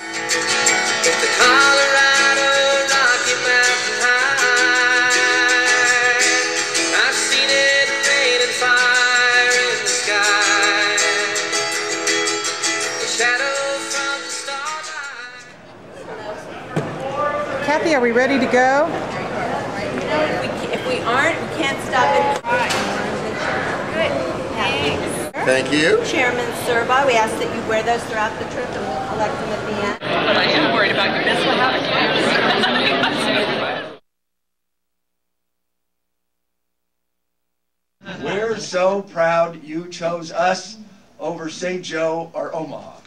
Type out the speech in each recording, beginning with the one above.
It's the Colorado Rocky Mountain High. I've seen it rain and fire in the sky. The shadow from the starlight. Kathy, are we ready to go? If we aren't, we can't stop it. Good. Thanks. Thank you. Chairman Serba, we ask that you wear those throughout the trip and we'll collect them at the end. But I am worried about your mental health. We're so proud you chose us over St. Joe or Omaha.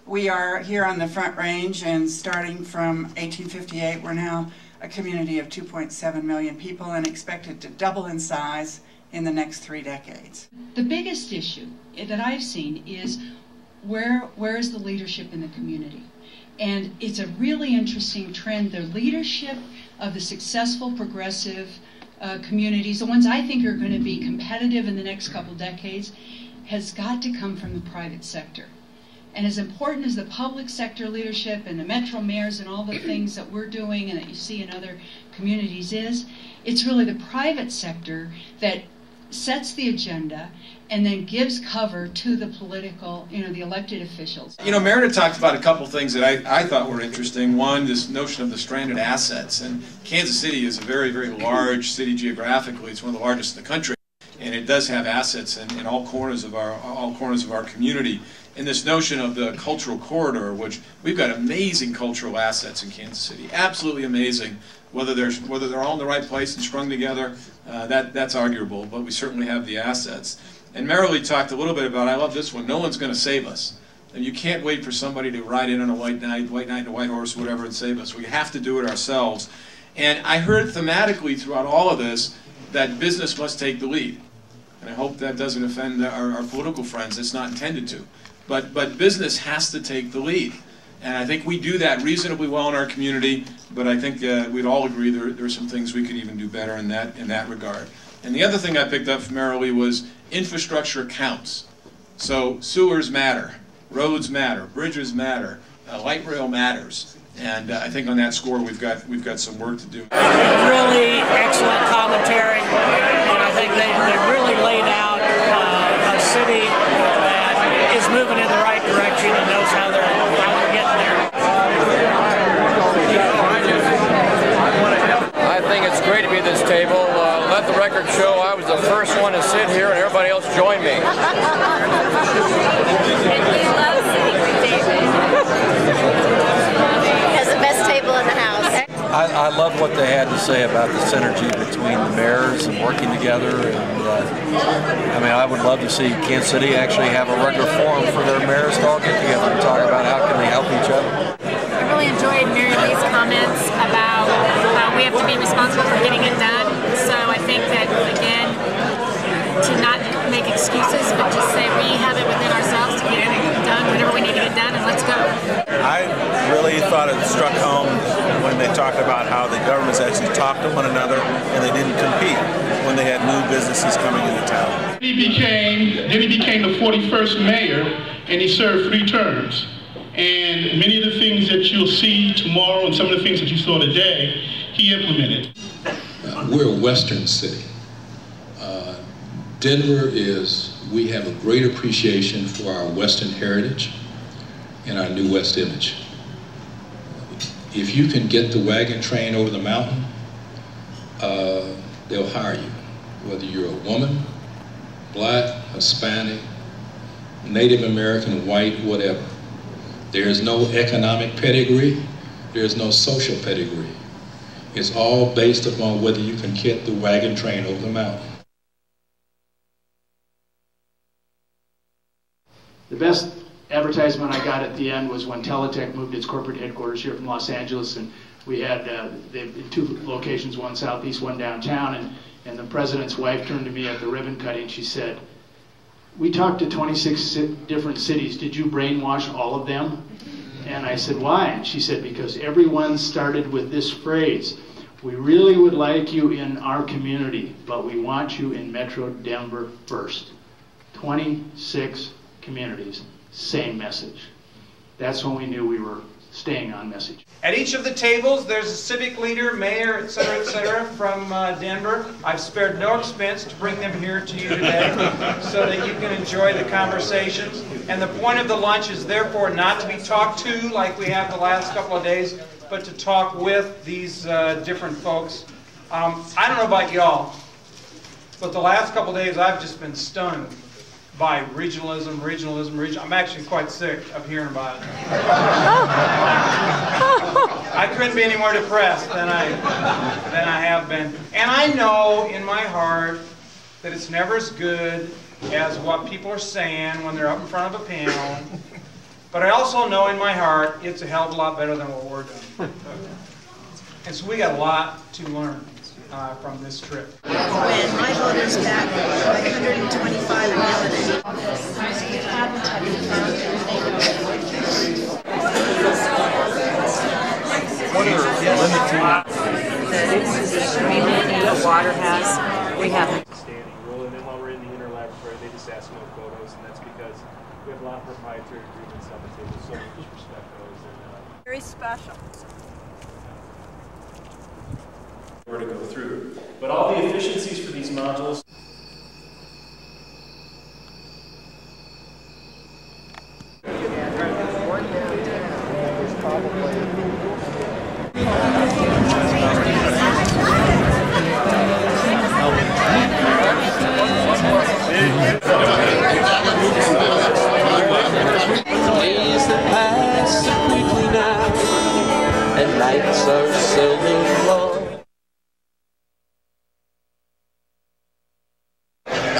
We are here on the Front Range, and starting from 1858, we're now a community of 2.7 million people and expected to double in size in the next 3 decades. The biggest issue that I've seen is where is the leadership in the community? And it's a really interesting trend. The leadership of the successful progressive communities, the ones I think are going to be competitive in the next couple decades, has got to come from the private sector. And as important as the public sector leadership and the metro mayors and all the things that we're doing and that you see in other communities is, it's really the private sector that sets the agenda and then gives cover to the political, the elected officials. Meredith talked about a couple things that I thought were interesting. One, this notion of the stranded assets. And Kansas City is a very, very large city geographically. It's one of the largest in the country. And it does have assets in all corners of our community. And this notion of the cultural corridor, which we've got amazing cultural assets in Kansas City, absolutely amazing. Whether they're all in the right place and strung together, that's arguable, but we certainly have the assets. And Marilee talked a little bit about, I love this one, no one's going to save us. And you can't wait for somebody to ride in on a white knight and a white horse, whatever, and save us. We have to do it ourselves. And I heard thematically throughout all of this that business must take the lead. And I hope that doesn't offend our political friends. It's not intended to. But business has to take the lead. And I think we do that reasonably well in our community, but I think we'd all agree there are some things we could even do better in that regard. And the other thing I picked up from Marilee was infrastructure counts. So sewers matter, roads matter, bridges matter, light rail matters. And I think on that score we've got some work to do. Really excellent commentary, and I think they really laid out a city that is moving in the right direction and knows how they're getting there. I think it's great to be at this table. Let the record show I was the first one to sit here and everybody else joined me. And we love sitting with David. He has the best table in the house. I love what they had to say about the synergy between the mayors and working together. And I would love to see Kansas City actually have a regular forum for their mayors to all get together and talk about how can they help each other. I really enjoyed Mary Lee's comments about how we have to be responsible for getting it done. So I think that, again, to not make excuses, but just say we have it within ourselves to get it done, whatever we need to get done, and let's go. I really thought it struck home when they talked about how the governments actually talked to one another and they didn't compete when they had new businesses coming into town. Then he became the 41st mayor, and he served 3 terms. And many of the things that you'll see tomorrow and some of the things that you saw today, he implemented. We're a Western city. Denver we have a great appreciation for our Western heritage and our New West image. If you can get the wagon train over the mountain, they'll hire you. Whether you're a woman, black, Hispanic, Native American, white, whatever. There is no economic pedigree. There is no social pedigree. It's all based upon whether you can get the wagon train over the mountain. The best advertisement I got at the end was when Teletech moved its corporate headquarters here from Los Angeles, and we had 2 locations, one southeast, one downtown, and the president's wife turned to me at the ribbon cutting. She said, "We talked to 26 different cities. Did you brainwash all of them?" And I said, "Why?" And she said, "Because everyone started with this phrase, we really would like you in our community, but we want you in Metro Denver first." 26 communities, same message. that's when we knew we were staying on message. At each of the tables, there's a civic leader, mayor, etc., from Denver. I've spared no expense to bring them here to you today so that you can enjoy the conversations. And the point of the lunch is therefore not to be talked to like we have the last couple of days, but to talk with these different folks. I don't know about y'all, but the last couple of days I've just been stunned by regionalism. I'm actually quite sick of hearing about it. I couldn't be any more depressed than I have been. And I know in my heart that it's never as good as what people are saying when they're up in front of a panel. But I also know in my heart it's a hell of a lot better than what we're doing. And so we got a lot to learn from this trip. When my voters back by 125 million. What are the community that water has? We have standing rule, and then while we're in the interlaboratory, they just ask no photos, and that's because we have a lot of proprietary agreements on the table, so we just respect those. And, very special. Where to go through. But all the efficiencies for these modules. Days that pass so quickly now, and nights are seldom long.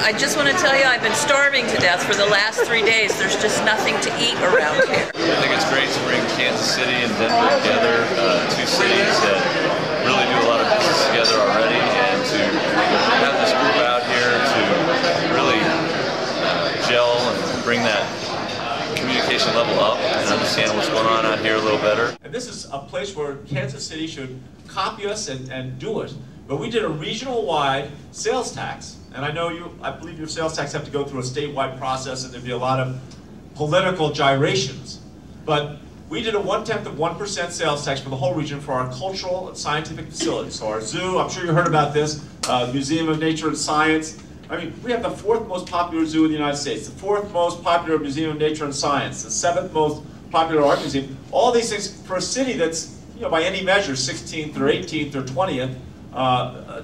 I just want to tell you, I've been starving to death for the last 3 days. There's just nothing to eat around here. I think it's great to bring Kansas City and Denver together, two cities that really do a lot of business together already, and to have this group out here to really gel and bring that communication level up and understand what's going on out here a little better. And this is a place where Kansas City should copy us and do it. But we did a regional-wide sales tax. And I believe your sales tax have to go through a statewide process, and there'd be a lot of political gyrations. But we did a 0.1% sales tax for the whole region for our cultural and scientific facilities. So our zoo, I'm sure you heard about this, Museum of Nature and Science. I mean, we have the 4th most popular zoo in the United States, the 4th most popular Museum of Nature and Science, the 7th most popular art museum. All these things for a city that's, by any measure, 16th or 18th or 20th,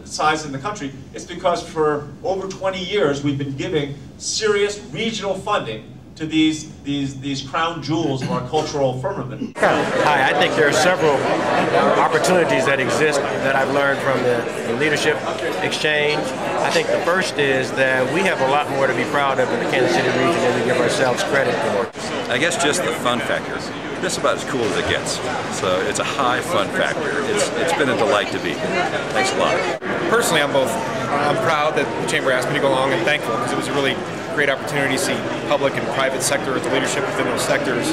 size in the country. It's because for over 20 years we've been giving serious regional funding to these crown jewels of our cultural firmament. Hi, I think there are several opportunities that exist that I've learned from the leadership exchange. I think the first is that we have a lot more to be proud of in the Kansas City region than we give ourselves credit for. I guess just the fun factor. This is about as cool as it gets. So it's a high fun factor. It's been a delight to be here. Thanks a lot. Personally, I'm proud that the Chamber asked me to go along, and thankful because it was a really great opportunity to see public and private sector, the leadership within those sectors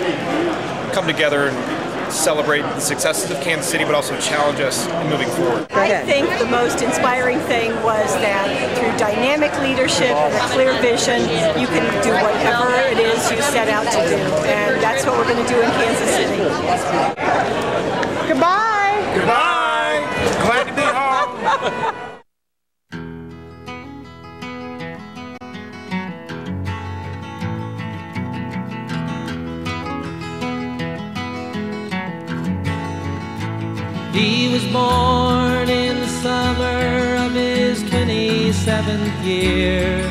come together and celebrate the successes of Kansas City, but also challenge us in moving forward. I think the most inspiring thing was that through dynamic leadership and a clear vision, you can do whatever it is you set out to do. And that's what we're going to do in Kansas City. Goodbye! Goodbye! Glad to be home! He was born in the summer of his 27th year,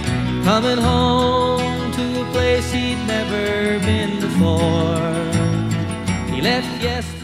coming home to a place he'd never been before. He left yesterday.